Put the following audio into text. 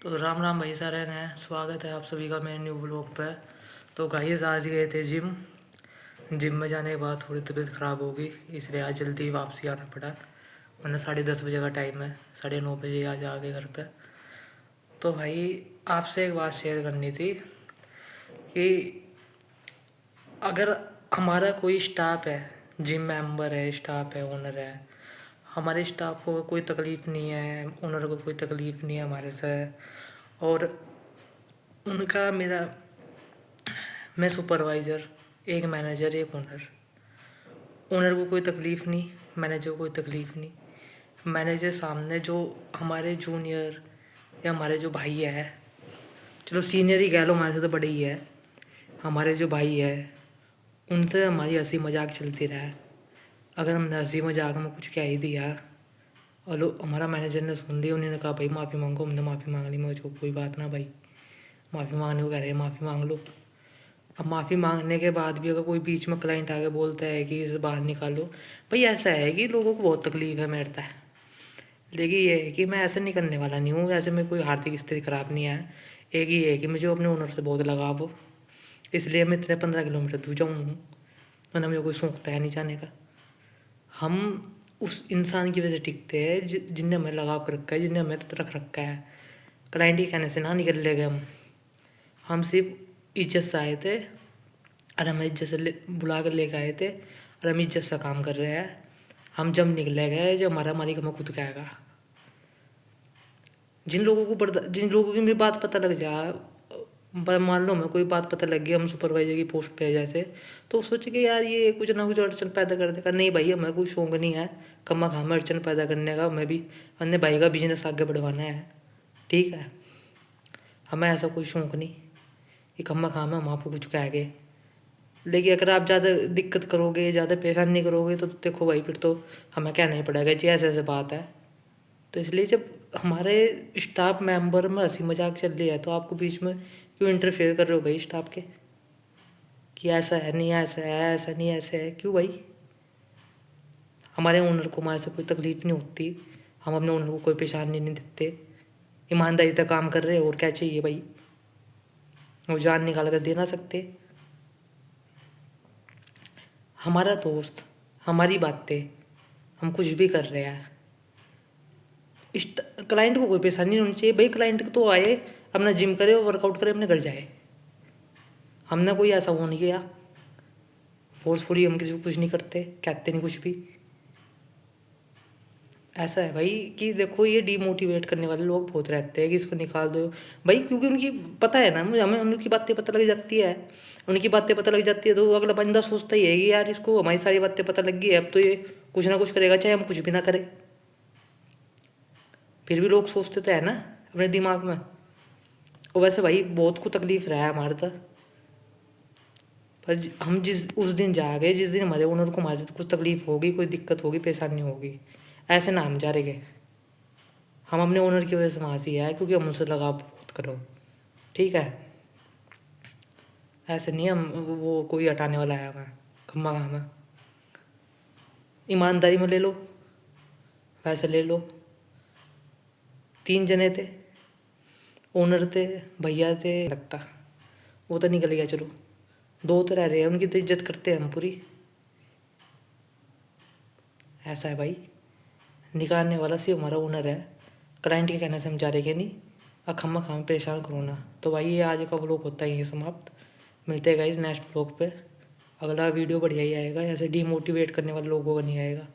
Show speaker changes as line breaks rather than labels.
तो राम राम भाई सारे ने स्वागत है आप सभी का मेरे न्यू व्लॉग पे। तो गाइस आज गए थे जिम में जाने के बाद थोड़ी तबीयत ख़राब हो गई, इसलिए आज जल्दी वापसी आना पड़ा। वरना 10:30 बजे का टाइम है, 9:30 बजे आज आ गए घर पे। तो भाई आपसे एक बात शेयर करनी थी कि अगर हमारा कोई स्टाफ है, जिम मेंबर है, स्टाफ है, ओनर है, हमारे स्टाफ को कोई तकलीफ़ नहीं है, ओनर को कोई तकलीफ़ नहीं है हमारे से, और उनका मेरा मैं सुपरवाइज़र, एक मैनेजर, एक ओनर। ओनर को कोई तकलीफ़ नहीं, मैनेजर को कोई तकलीफ़ नहीं। मैनेजर सामने जो हमारे जूनियर या हमारे जो भाई है, चलो सीनियर ही कह लो, हमारे से तो बड़े ही है, हमारे जो भाई है उनसे हमारी हंसी मजाक चलती रहा। अगर हमने हंसी मजाक में कुछ कह ही दिया और हमारा मैनेजर ने सुन लिया, उन्होंने कहा भाई माफ़ी मांगो, हमने माफ़ी मांग ली, मुझको कोई बात ना भाई, माफ़ी मांगने को कह रहे हैं, माफ़ी मांग लो। अब माफ़ी मांगने के बाद भी अगर कोई बीच में क्लाइंट आके बोलता है कि इसे बाहर निकालो, भाई ऐसा है कि लोगों को बहुत तकलीफ़ है मेरे तक, लेकिन ये है कि मैं ऐसे नहीं करने वाला नहीं हूँ। ऐसे में कोई आर्थिक स्थिति ख़राब नहीं है। एक ही है कि मुझे अपने ओनर से बहुत लगाव हो, इसलिए मैं इतने 15 किलोमीटर दूर जाऊँ, वरना मुझे कोई शौकता है नहीं जाने का। हम उस इंसान की वजह से टिकते हैं जिनने हमें लगाव कर रखा है, जिनने हमें रख रखा है। क्लाइंट के कहने से ना निकल ले गए हम सिर्फ इज्जत से आए थे, और हमें इज्जत से बुला कर लेकर आए थे, और हम इज्जत से काम कर रहे हैं। हम जब निकले गए, जब हमारा मालिक हमें खुद कहेगा। जिन लोगों की मेरी बात पता लग जाए, मान लो हमें कोई बात पता लग गई, हम सुपरवाइजर की पोस्ट पे है जैसे, तो सोचे कि यार ये कुछ ना कुछ अड़चन पैदा कर देगा। नहीं भाई, हमें कोई शौक नहीं है कम्मा खामा अड़चन पैदा करने का। हमें भी अपने भाई का बिजनेस आगे बढ़वाना है, ठीक है। हमें ऐसा कोई शौक नहीं कि कम्मा खामा हम आपको कुछ कह गए। लेकिन अगर आप ज़्यादा दिक्कत करोगे, ज़्यादा परेशानी करोगे, तो देखो भाई फिर तो हमें कहना ही पड़ेगा जी, ऐसे ऐसे बात है। तो इसलिए जब हमारे स्टाफ मेंबर में हंसी मजाक चल रही है, तो आपको बीच में क्यों इंटरफेयर कर रहे हो भाई स्टाफ के, कि ऐसा है नहीं, ऐसा है, ऐसा नहीं, ऐसा है, क्यों भाई? हमारे ओनर को हमारे से कोई तकलीफ नहीं होती, हम अपने ओनर को कोई परेशानी नहीं देते, ईमानदारी से काम कर रहे हैं, और क्या चाहिए भाई? वो जान निकाल कर दे ना सकते? हमारा दोस्त, हमारी बातें, हम कुछ भी कर रहे हैं, इस क्लाइंट को कोई परेशानी नहीं होनी चाहिए भाई। क्लाइंट तो आए, अपना जिम करे और वर्कआउट करे, अपने घर जाए। हमने कोई ऐसा वो नहीं किया, फोर्सफुली हम किसी को कुछ नहीं करते, कहते नहीं कुछ भी। ऐसा है भाई कि देखो, ये डीमोटिवेट करने वाले लोग बहुत रहते हैं कि इसको निकाल दो भाई, क्योंकि उनकी पता है ना, मुझे, हमें उनकी बातें पता लग जाती है। उनकी बातें पता लग जाती है तो अगला बंदा सोचता ही है कि यार इसको हमारी सारी बातें पता लग गई है, अब तो ये कुछ ना कुछ करेगा, चाहे हम कुछ भी ना करें। फिर भी लोग सोचते तो है ना अपने दिमाग में। और वैसे भाई बहुत को तकलीफ रहा है हमारे तक, पर हम जिस उस दिन जा गए जिस दिन हमारे ओनर को हमारे से कुछ तकलीफ होगी, कोई दिक्कत होगी, परेशानी होगी, ऐसे ना हम जा रहे गए। हम अपने ओनर की वजह से वहाँ से आए, क्योंकि हम उनसे लगाव बहुत करो, ठीक है। ऐसे नहीं हम वो कोई हटाने वाला है हमें, खम्मा खामा। ईमानदारी में ले लो, वैसे ले लो। 3 जने थे, ओनर थे, भैया थे, लगता वो तो निकल गया, चलो 2 तो रह रहे हैं, उनकी तो इज्जत करते हैं हम पूरी। ऐसा है भाई, निकालने वाला सिर्फ हमारा ओनर है, क्लाइंट के कहने से हम जा रहे हैं नहीं, और खम्मा खामा परेशान करो ना। तो भाई ये आज का व्लॉग होता ही है समाप्त। मिलते हैं गाइस नेक्स्ट व्लॉग पे। अगला वीडियो बढ़िया ही आएगा, ऐसे डीमोटिवेट करने वाले लोगों का नहीं आएगा।